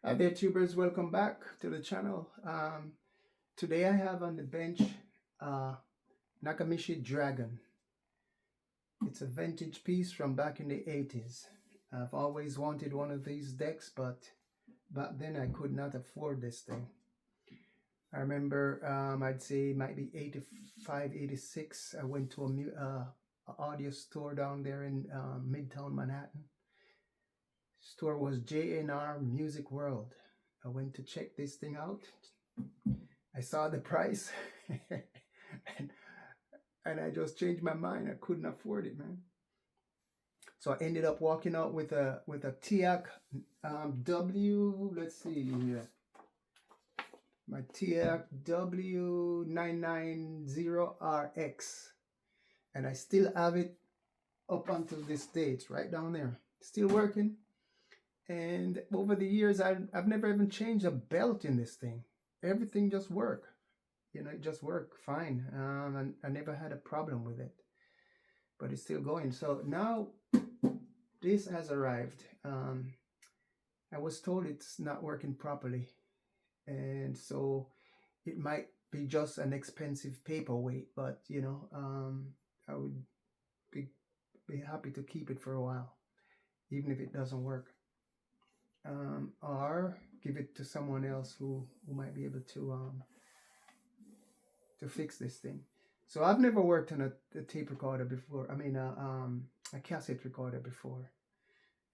Hi there, tubers. Welcome back to the channel. Today I have on the bench uh, Nakamichi Dragon. It's a vintage piece from back in the 80s. I've always wanted one of these decks, but back then I could not afford this thing. I remember I'd say it might be 85, 86. I went to a audio store down there in Midtown Manhattan. Store was J&R Music World. I went to check this thing out. I saw the price and I just changed my mind. I couldn't afford it, man. So I ended up walking out with a TIAC W. Let's see here. My TIAC W990RX, and I still have it up until this date, right down there. Still working. And over the years, I've never even changed a belt in this thing. Everything just worked. You know, it just worked fine. And I never had a problem with it. But it's still going. So now this has arrived. I was told it's not working properly. And so it might be just an expensive paperweight. But, you know, I would be happy to keep it for a while, even if it doesn't work. Or give it to someone else who might be able to fix this thing. So I've never worked on a tape recorder before. I mean, a cassette recorder before.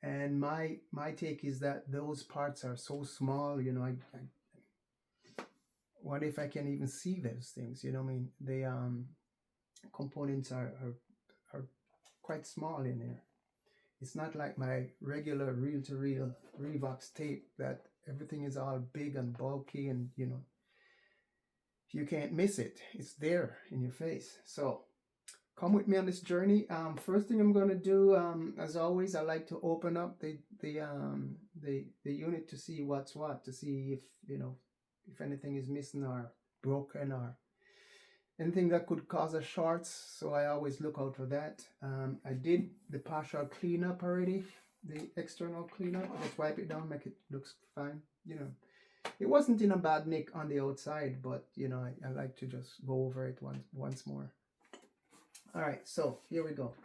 And my take is that those parts are so small. You know, I what if I can even see those things? You know, I mean, the components are quite small in there. It's not like my regular reel-to-reel Revox tape that everything is all big and bulky and, you know, you can't miss it. It's there in your face. So come with me on this journey. First thing I'm going to do, as always, I like to open up the unit to see what's what, to see if, you know, if anything is missing or broken or anything that could cause a shorts. So I always look out for that. I did the partial cleanup already, the external cleanup. Just wipe it down, make it looks fine. You know, it wasn't in a bad nick on the outside, but you know, I like to just go over it once more. All right, so here we go.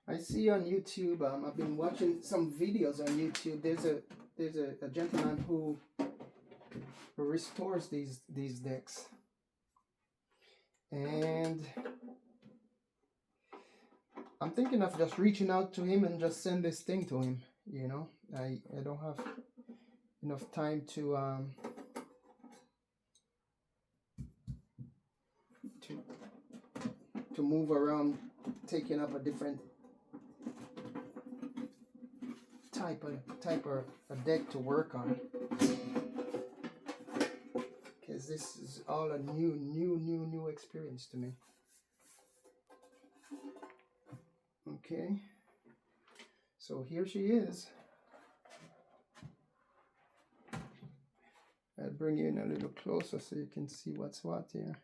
I see on YouTube, I've been watching some videos on YouTube. There's a gentleman who restores these decks, and I'm thinking of just reaching out to him and just send this thing to him. You know, I don't have enough time to move around, taking up a different type of deck to work on, because this is all a new experience to me. Okay, so here she is. I'll bring you in a little closer so you can see what's what here.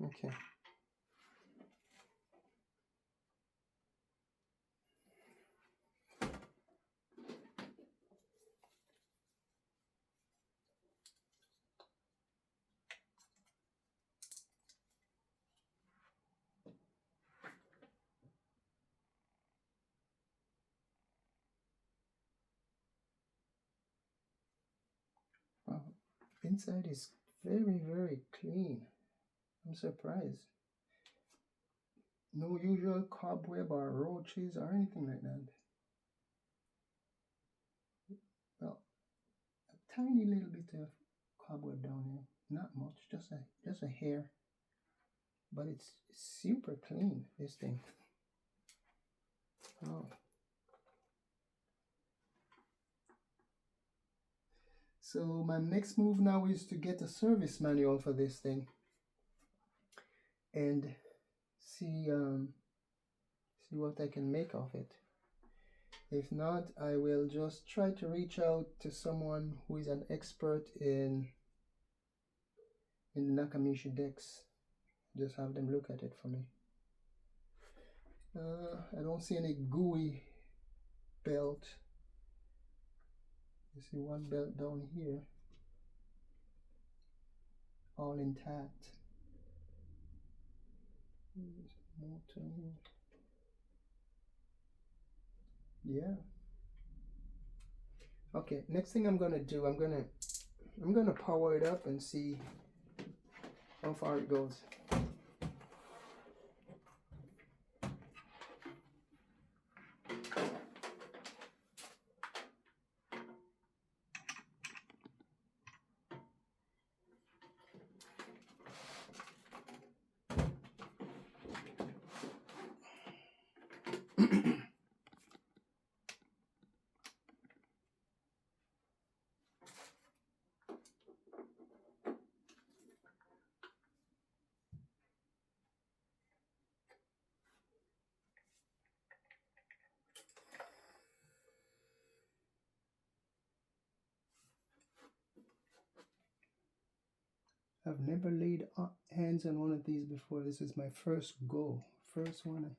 Okay. Wow. Inside is very clean. I'm surprised. No usual cobweb or roaches or anything like that. Well, a tiny little bit of cobweb down here. Not much, just a hair. But it's super clean, this thing. Oh. So my next move now is to get a service manual for this thing and see what I can make of it. If not, I will just try to reach out to someone who is an expert in the Nakamichi decks. Just have them look at it for me. I don't see any gooey belt. You see one belt down here, all intact. Motor. Yeah. Okay, next thing I'm gonna do, I'm gonna power it up and see how far it goes. I've never laid hands on one of these before. This is my first go. First one.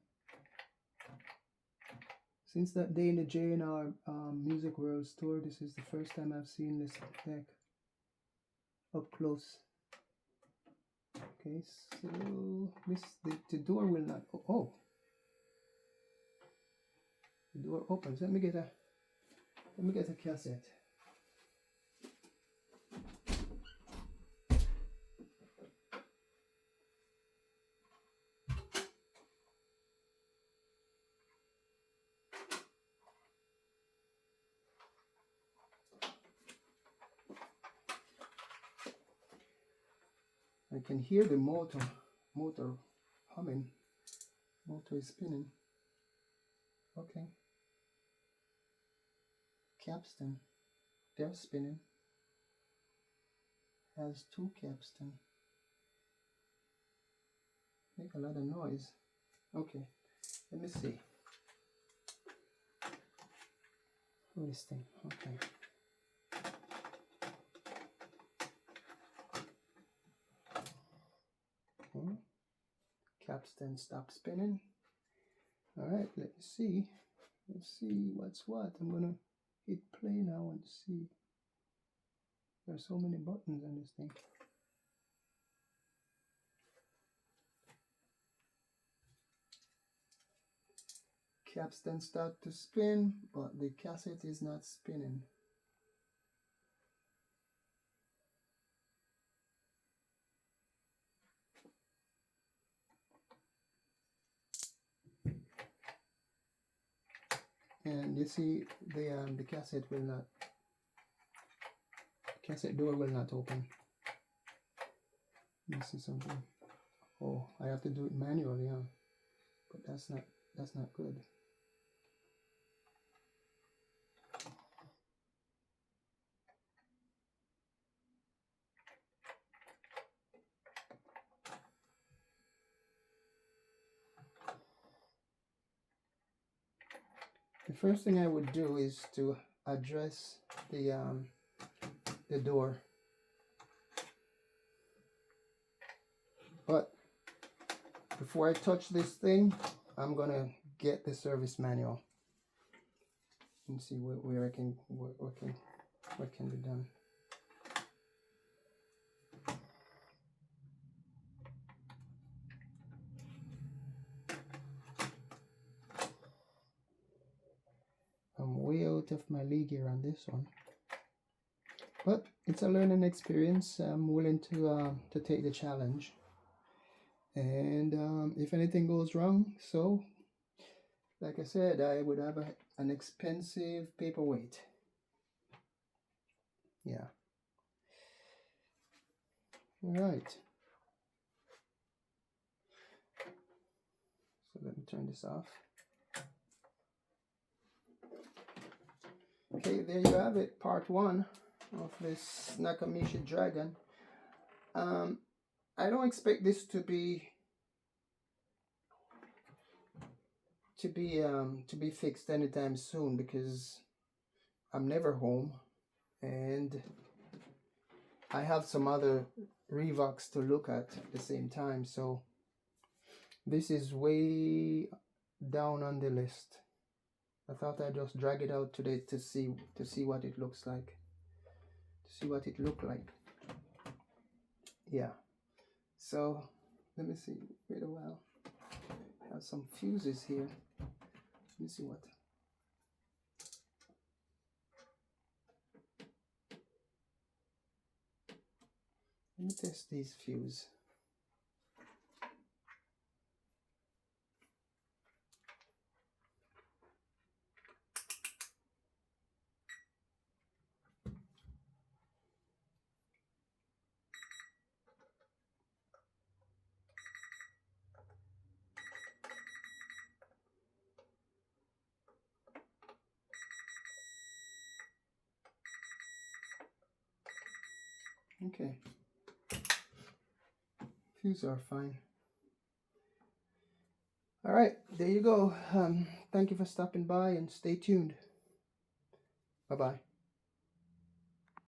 Since that day in the J&R Music World store, this is the first time I've seen this deck up close. Okay, so the door will not. Oh, the door opens. Let me get a cassette. I can hear the motor humming. Motor is spinning. Okay. Capstan, they're spinning. Has two capstan. Make a lot of noise. Okay, let me see. Oh, this thing. Okay. Okay. Capstan stop spinning. All right, let's see. Let's see what's what. I'm gonna hit play now and see. There's so many buttons on this thing. Capstan start to spin, but the cassette is not spinning. And you see the cassette will not, cassette door will not open. Let me see something. Oh, I have to do it manually, huh? But that's not good. The first thing I would do is to address the door. But before I touch this thing, I'm gonna get the service manual and see where I can what can be done. I'm way out of my league here on this one, but it's a learning experience. I'm willing to take the challenge, and if anything goes wrong, so like I said, I would have an expensive paperweight. Yeah. All right. So let me turn this off. Okay, there you have it, part one of this Nakamichi Dragon. I don't expect this to be to be fixed anytime soon because I'm never home, and I have some other Revox to look at the same time. So this is way down on the list. I thought I'd just drag it out today to see what it looks like. To see what it looked like. Yeah. So let me see. Wait a while. I have some fuses here. Let me see what. Let me test these fuses. Okay. Fuses are fine. All right, there you go. Thank you for stopping by and stay tuned. Bye-bye.